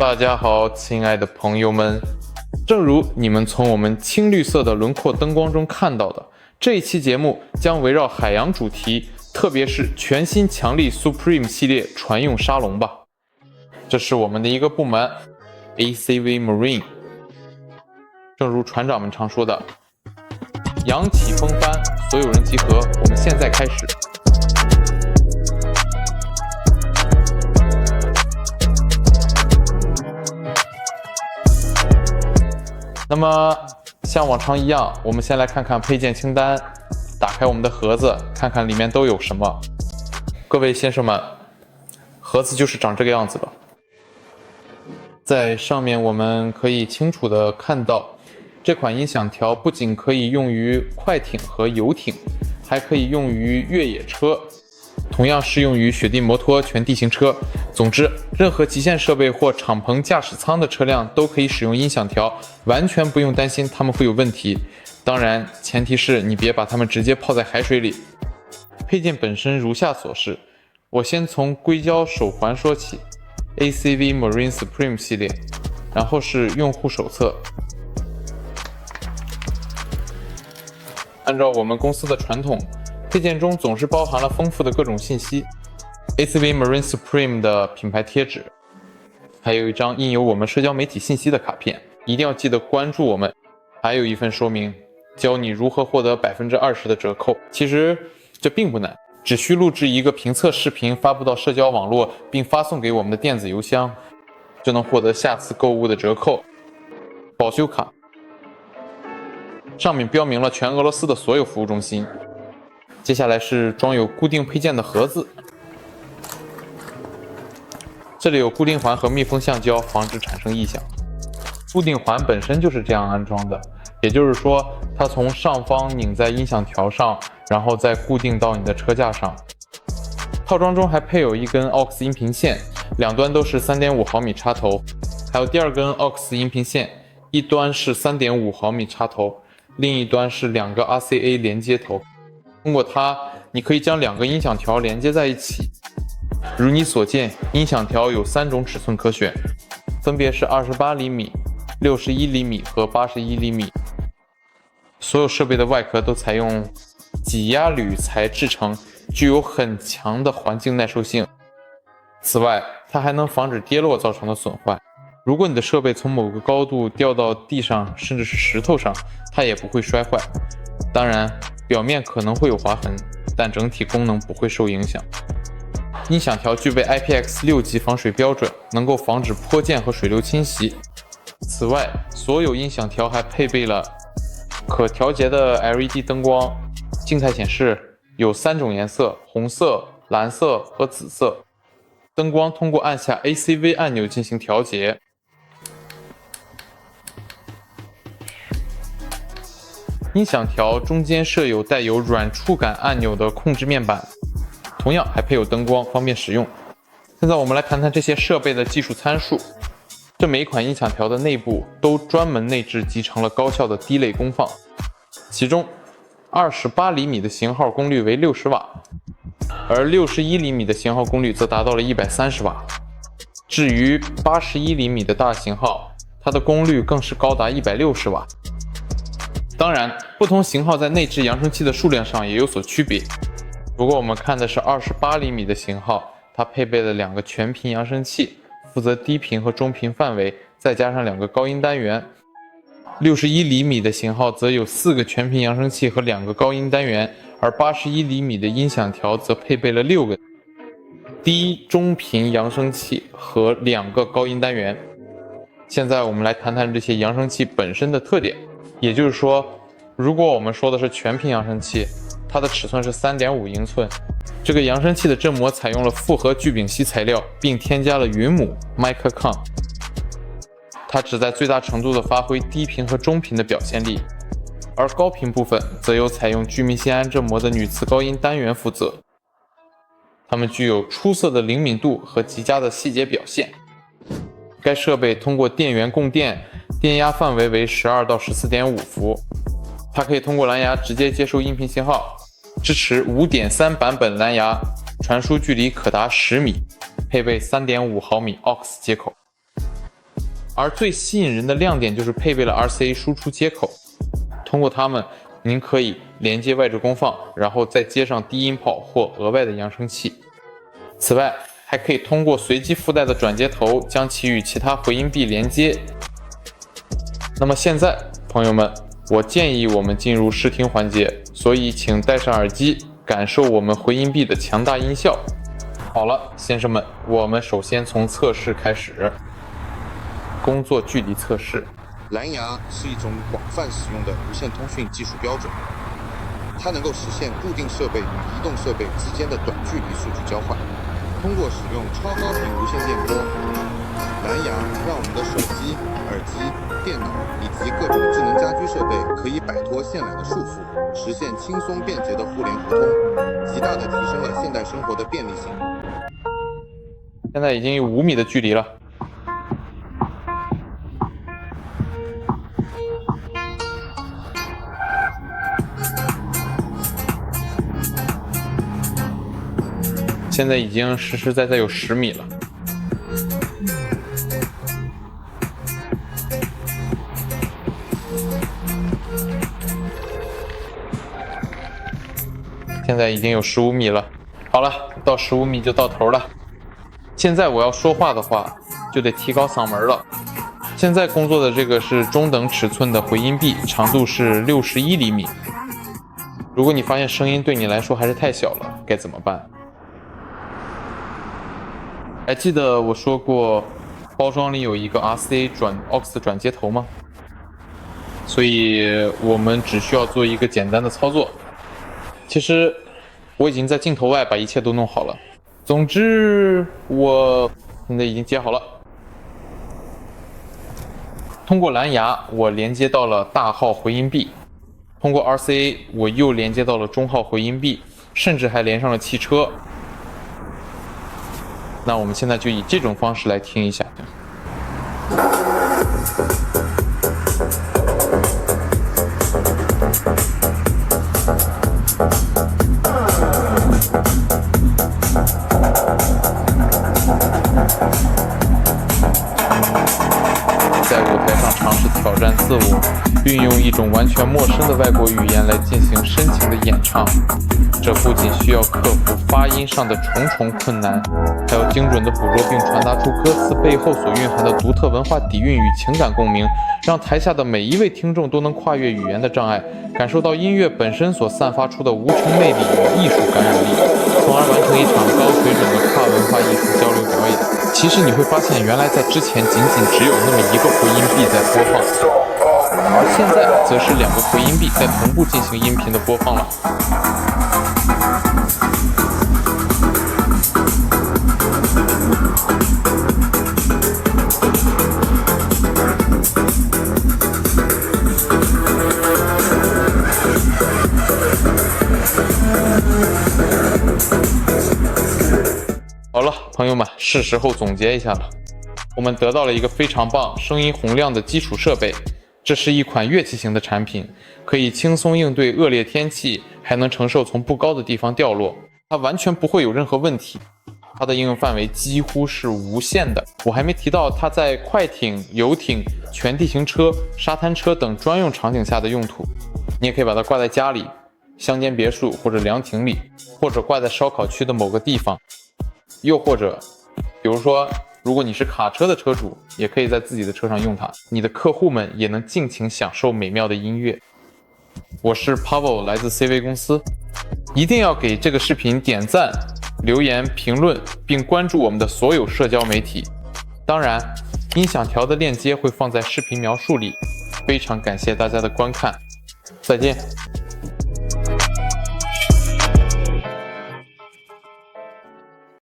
大家好，亲爱的朋友们，正如你们从我们青绿色的轮廓灯光中看到的，这一期节目将围绕海洋主题，特别是全新强力 Supreme 系列船用沙龙吧。这是我们的一个部门 ACV Marine。正如船长们常说的，扬起风帆，所有人集合，我们现在开始。那么像往常一样，我们先来看看配件清单，打开我们的盒子，看看里面都有什么。各位先生们，盒子就是长这个样子的。在上面我们可以清楚地看到，这款音响条不仅可以用于快艇和游艇，还可以用于越野车，同样适用于雪地摩托、全地形车。总之，任何极限设备或敞篷驾驶舱的车辆都可以使用音响条，完全不用担心它们会有问题。当然，前提是你别把它们直接泡在海水里。配件本身如下所示，我先从硅胶手环说起 ，ACV Marine Supreme 系列，然后是用户手册。按照我们公司的传统，配件中总是包含了丰富的各种信息。ACV Marine Supreme 的品牌贴纸，还有一张印有我们社交媒体信息的卡片，一定要记得关注我们。还有一份说明，教你如何获得20%的折扣。其实这并不难，只需录制一个评测视频发布到社交网络，并发送给我们的电子邮箱，就能获得下次购物的折扣。保修卡上面标明了全俄罗斯的所有服务中心。接下来是装有固定配件的盒子，这里有固定环和密封橡胶，防止产生异响。固定环本身就是这样安装的，也就是说，它从上方拧在音响条上，然后再固定到你的车架上。套装中还配有一根 AUX 音频线，两端都是3.5毫米插头，还有第二根 AUX 音频线，一端是3.5毫米插头，另一端是2个 RCA 连接头。通过它，你可以将2个音响条连接在一起。如你所见，音响条有3种尺寸可选，分别是28厘米、61厘米和81厘米。所有设备的外壳都采用挤压铝材制成，具有很强的环境耐受性。此外，它还能防止跌落造成的损坏。如果你的设备从某个高度掉到地上，甚至是石头上，它也不会摔坏。当然，表面可能会有划痕，但整体功能不会受影响。音响条具备 IPX6级防水标准，能够防止泼溅和水流侵袭。此外，所有音响条还配备了可调节的 LED 灯光，静态显示有3种颜色：红色、蓝色和紫色。灯光通过按下 ACV 按钮进行调节。音响条中间设有带有软触感按钮的控制面板，同样还配有灯光，方便使用。现在我们来谈谈这些设备的技术参数。这每一款音响条的内部都专门内置集成了高效的滴类功放，其中28厘米的型号功率为60瓦，而61厘米的型号功率则达到了130瓦。至于81厘米的大型号，它的功率更是高达160瓦。当然，不同型号在内置扬声器的数量上也有所区别。如果我们看的是28厘米的型号，它配备了2个全频扬声器，负责低频和中频范围，再加上2个高音单元。61厘米的型号则有4个全频扬声器和2个高音单元，而81厘米的音响条则配备了6个低中频扬声器和2个高音单元。现在我们来谈谈这些扬声器本身的特点，也就是说，如果我们说的是全频扬声器，它的尺寸是3.5英寸。这个扬声器的振膜采用了复合聚丙烯材料，并添加了云母 Microcon， 它旨在最大程度地发挥低频和中频的表现力。而高频部分则由采用聚醚酰胺振膜的女磁高音单元负责，它们具有出色的灵敏度和极佳的细节表现。该设备通过电源供电，电压范围为12到14.5伏，它可以通过蓝牙直接接收音频信号，支持 5.3 版本蓝牙，传输距离可达10米，配备3.5毫米 AUX 接口。而最吸引人的亮点就是配备了 RCA 输出接口，通过它们，您可以连接外置功放，然后再接上低音炮或额外的扬声器。此外，还可以通过随机附带的转接头将其与其他回音壁连接。那么现在，朋友们，我建议我们进入试听环节，所以请戴上耳机，感受我们回音壁的强大音效。好了，先生们，我们首先从测试开始。工作距离测试。蓝牙是一种广泛使用的无线通讯技术标准，它能够实现固定设备与移动设备之间的短距离数据交换。通过使用超高频无线电波，蓝牙让我们的手机、耳机、电脑以及各种智能家居设备可以摆脱线缆的束缚，实现轻松便捷的互联互通，极大地提升了现代生活的便利性。现在已经有5米的距离了。现在已经实实在在有10米了。现在已经有15米了。好了，到15米就到头了。现在我要说话的话，就得提高嗓门了。现在工作的这个是中等尺寸的回音壁，长度是61厘米。如果你发现声音对你来说还是太小了，该怎么办？还记得我说过，包装里有一个 RCA 转 AUX 转接头吗？所以我们只需要做一个简单的操作。其实我已经在镜头外把一切都弄好了。总之，我现在已经接好了。通过蓝牙，我连接到了大号回音壁；通过 RCA， 我又连接到了中号回音壁，甚至还连上了汽车。那我们现在就以这种方式来听一下。在舞台上尝试挑战自我，运用一种完全陌生的外国语言来进行深情的演唱，这不仅需要克服发音上的重重困难，还要精准地捕捉并传达出歌词背后所蕴含的独特文化底蕴与情感共鸣，让台下的每一位听众都能跨越语言的障碍，感受到音乐本身所散发出的无穷魅力与艺术感染力，从而完成一场高水准的跨文化艺术交流表演。其实你会发现，原来在之前仅只有那么一个回音壁在播放，而现在则是2个回音壁在同步进行音频的播放了。好了，朋友们，是时候总结一下了。我们得到了一个非常棒、声音洪亮的基础设备，这是一款乐器型的产品，可以轻松应对恶劣天气，还能承受从不高的地方掉落，它完全不会有任何问题。它的应用范围几乎是无限的。我还没提到它在快艇、游艇、全地形车、沙滩车等专用场景下的用途。你也可以把它挂在家里、乡间别墅或者凉亭里，或者挂在烧烤区的某个地方。又或者，比如说，如果你是卡车的车主，也可以在自己的车上用它，你的客户们也能尽情享受美妙的音乐。我是 Pavel， 来自 CV 公司，一定要给这个视频点赞、留言、评论，并关注我们的所有社交媒体。当然，音响条的链接会放在视频描述里。非常感谢大家的观看，再见。